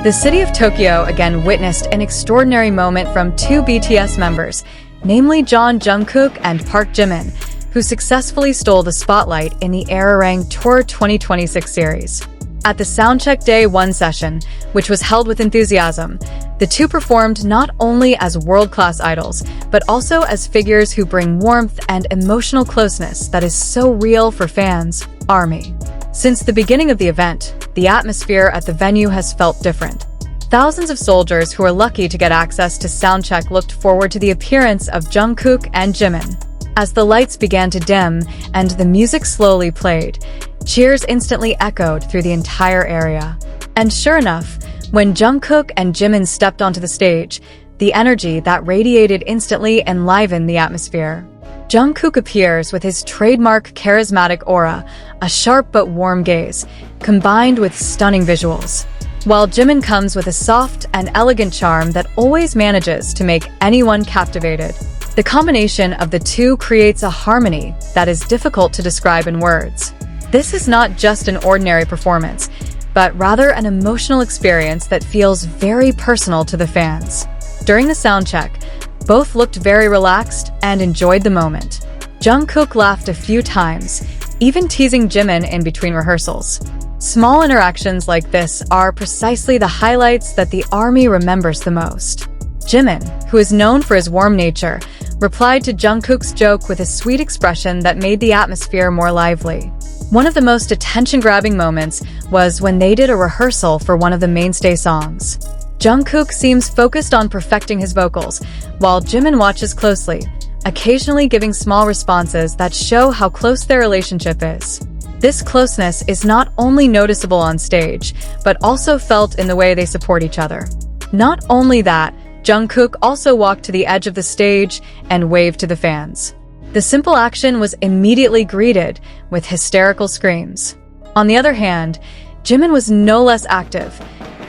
The city of Tokyo again witnessed an extraordinary moment from two BTS members, namely Jungkook and Park Jimin, who successfully stole the spotlight in the Arirang Tour 2026 series. At the Soundcheck Day 1 session, which was held with enthusiasm, the two performed not only as world-class idols, but also as figures who bring warmth and emotional closeness that is so real for fans, ARMY. Since the beginning of the event, the atmosphere at the venue has felt different. Thousands of soldiers who were lucky to get access to Soundcheck looked forward to the appearance of Jungkook and Jimin. As the lights began to dim and the music slowly played, cheers instantly echoed through the entire area. And sure enough, when Jungkook and Jimin stepped onto the stage, the energy that radiated instantly enlivened the atmosphere. Jungkook appears with his trademark charismatic aura, a sharp but warm gaze, combined with stunning visuals, while Jimin comes with a soft and elegant charm that always manages to make anyone captivated. The combination of the two creates a harmony that is difficult to describe in words. This is not just an ordinary performance, but rather an emotional experience that feels very personal to the fans. During the soundcheck, both looked very relaxed and enjoyed the moment. Jungkook laughed a few times, even teasing Jimin in between rehearsals. Small interactions like this are precisely the highlights that the ARMY remembers the most. Jimin, who is known for his warm nature, replied to Jungkook's joke with a sweet expression that made the atmosphere more lively. One of the most attention-grabbing moments was when they did a rehearsal for one of the mainstay songs. Jungkook seems focused on perfecting his vocals, while Jimin watches closely, occasionally giving small responses that show how close their relationship is. This closeness is not only noticeable on stage, but also felt in the way they support each other. Not only that, Jungkook also walked to the edge of the stage and waved to the fans. The simple action was immediately greeted with hysterical screams. On the other hand, Jimin was no less active.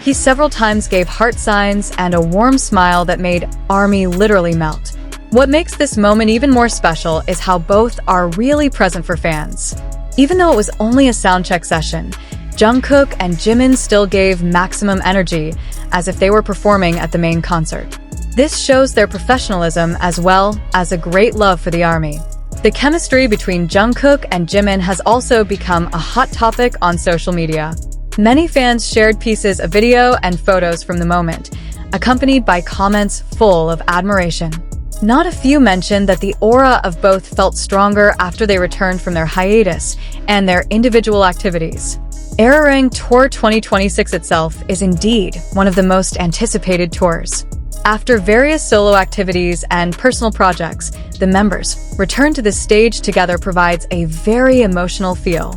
He several times gave heart signs and a warm smile that made ARMY literally melt. What makes this moment even more special is how both are really present for fans. Even though it was only a soundcheck session, Jungkook and Jimin still gave maximum energy, as if they were performing at the main concert. This shows their professionalism as well as a great love for the ARMY. The chemistry between Jungkook and Jimin has also become a hot topic on social media. Many fans shared pieces of video and photos from the moment, accompanied by comments full of admiration. Not a few mentioned that the aura of both felt stronger after they returned from their hiatus and their individual activities. Arirang Tour 2026 itself is indeed one of the most anticipated tours. After various solo activities and personal projects, the members' return to the stage together provides a very emotional feel.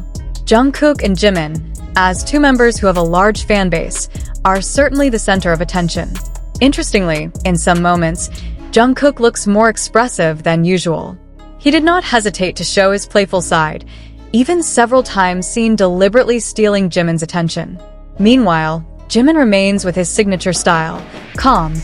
Jungkook and Jimin, as two members who have a large fan base, are certainly the center of attention. Interestingly, in some moments, Jungkook looks more expressive than usual. He did not hesitate to show his playful side, even several times seen deliberately stealing Jimin's attention. Meanwhile, Jimin remains with his signature style, calm,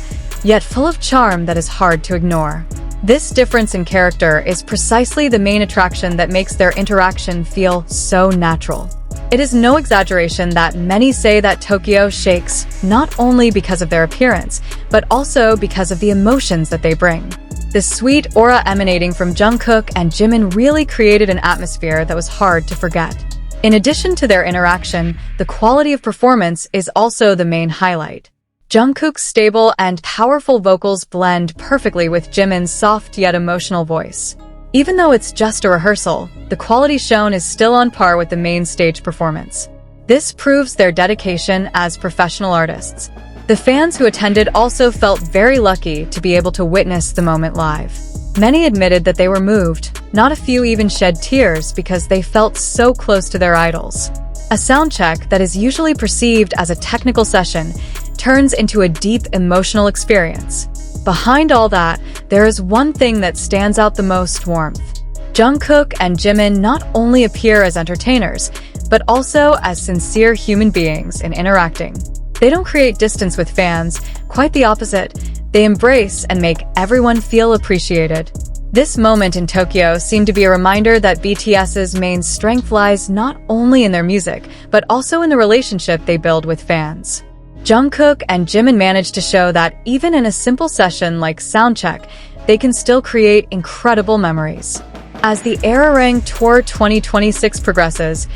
yet full of charm that is hard to ignore. This difference in character is precisely the main attraction that makes their interaction feel so natural. It is no exaggeration that many say that Tokyo shakes not only because of their appearance, but also because of the emotions that they bring. The sweet aura emanating from Jungkook and Jimin really created an atmosphere that was hard to forget. In addition to their interaction, the quality of performance is also the main highlight. Jungkook's stable and powerful vocals blend perfectly with Jimin's soft yet emotional voice. Even though it's just a rehearsal, the quality shown is still on par with the main stage performance. This proves their dedication as professional artists. The fans who attended also felt very lucky to be able to witness the moment live. Many admitted that they were moved, not a few even shed tears because they felt so close to their idols. A soundcheck that is usually perceived as a technical session turns into a deep emotional experience. Behind all that, there is one thing that stands out the most: warmth. Jungkook and Jimin not only appear as entertainers, but also as sincere human beings in interacting. They don't create distance with fans, quite the opposite. They embrace and make everyone feel appreciated. This moment in Tokyo seemed to be a reminder that BTS's main strength lies not only in their music, but also in the relationship they build with fans. Jungkook and Jimin managed to show that even in a simple session like Soundcheck, they can still create incredible memories. As the Arirang Tour 2026 progresses,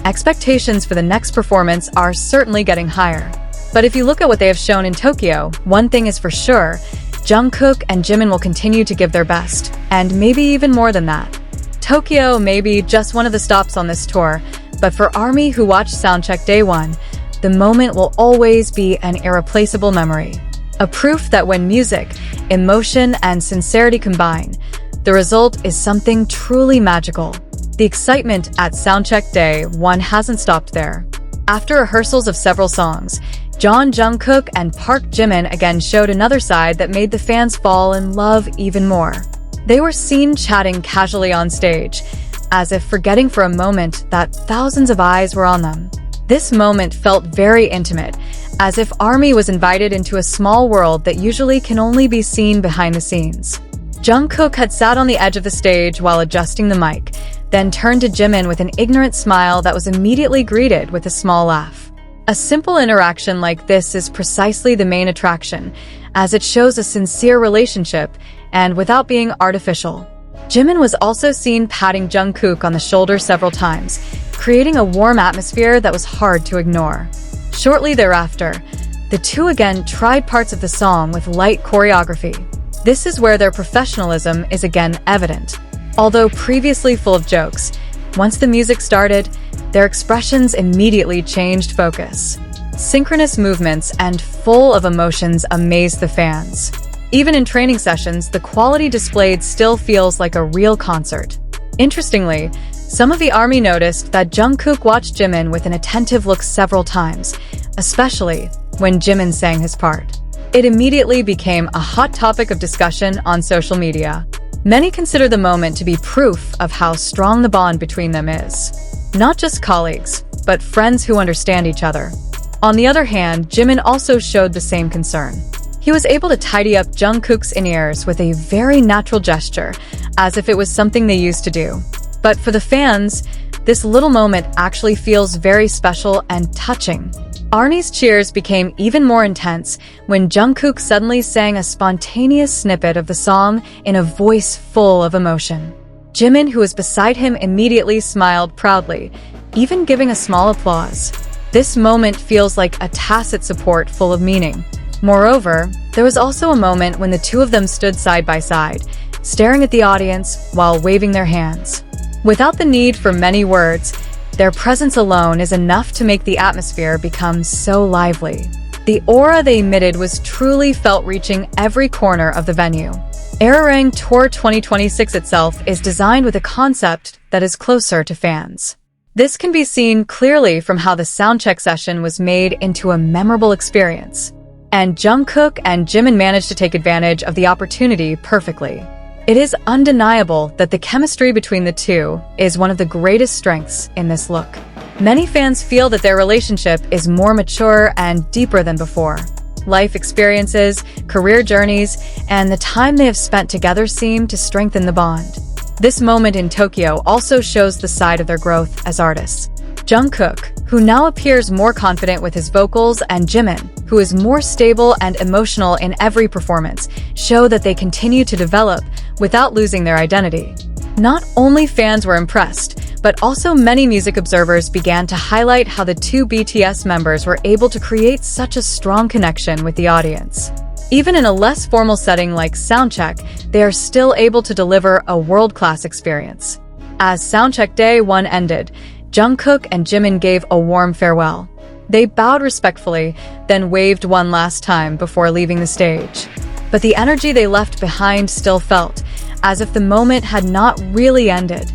expectations for the next performance are certainly getting higher. But if you look at what they have shown in Tokyo, one thing is for sure, Jungkook and Jimin will continue to give their best, and maybe even more than that. Tokyo may be just one of the stops on this tour, but for ARMY who watched Soundcheck Day 1, the moment will always be an irreplaceable memory. A proof that when music, emotion, and sincerity combine, the result is something truly magical. The excitement at Soundcheck Day 1 hasn't stopped there. After rehearsals of several songs, Jeon, Jungkook, and Park Jimin again showed another side that made the fans fall in love even more. They were seen chatting casually on stage, as if forgetting for a moment that thousands of eyes were on them. This moment felt very intimate, as if ARMY was invited into a small world that usually can only be seen behind the scenes. Jungkook had sat on the edge of the stage while adjusting the mic, then turned to Jimin with an ignorant smile that was immediately greeted with a small laugh. A simple interaction like this is precisely the main attraction, as it shows a sincere relationship and without being artificial. Jimin was also seen patting Jungkook on the shoulder several times, creating a warm atmosphere that was hard to ignore. Shortly thereafter, the two again tried parts of the song with light choreography. This is where their professionalism is again evident. Although previously full of jokes, once the music started, their expressions immediately changed focus. Synchronous movements and full of emotions amazed the fans. Even in training sessions, the quality displayed still feels like a real concert. Interestingly, some of the ARMY noticed that Jungkook watched Jimin with an attentive look several times, especially when Jimin sang his part. It immediately became a hot topic of discussion on social media. Many consider the moment to be proof of how strong the bond between them is. Not just colleagues, but friends who understand each other. On the other hand, Jimin also showed the same concern. He was able to tidy up Jungkook's in-ears with a very natural gesture, as if it was something they used to do. But for the fans, this little moment actually feels very special and touching. ARMY's cheers became even more intense when Jungkook suddenly sang a spontaneous snippet of the song in a voice full of emotion. Jimin, who was beside him, immediately smiled proudly, even giving a small applause. This moment feels like a tacit support full of meaning. Moreover, there was also a moment when the two of them stood side by side, staring at the audience while waving their hands. Without the need for many words, their presence alone is enough to make the atmosphere become so lively. The aura they emitted was truly felt reaching every corner of the venue. Arirang Tour 2026 itself is designed with a concept that is closer to fans. This can be seen clearly from how the soundcheck session was made into a memorable experience. And Jungkook and Jimin managed to take advantage of the opportunity perfectly. It is undeniable that the chemistry between the two is one of the greatest strengths in this look. Many fans feel that their relationship is more mature and deeper than before. Life experiences, career journeys, and the time they have spent together seem to strengthen the bond. This moment in Tokyo also shows the side of their growth as artists. Jungkook, who now appears more confident with his vocals, and Jimin, who is more stable and emotional in every performance, show that they continue to develop without losing their identity. Not only fans were impressed, but also many music observers began to highlight how the two BTS members were able to create such a strong connection with the audience. Even in a less formal setting like Soundcheck, they are still able to deliver a world-class experience. As Soundcheck Day 1 ended, Jungkook and Jimin gave a warm farewell. They bowed respectfully, then waved one last time before leaving the stage. But the energy they left behind still felt, as if the moment had not really ended.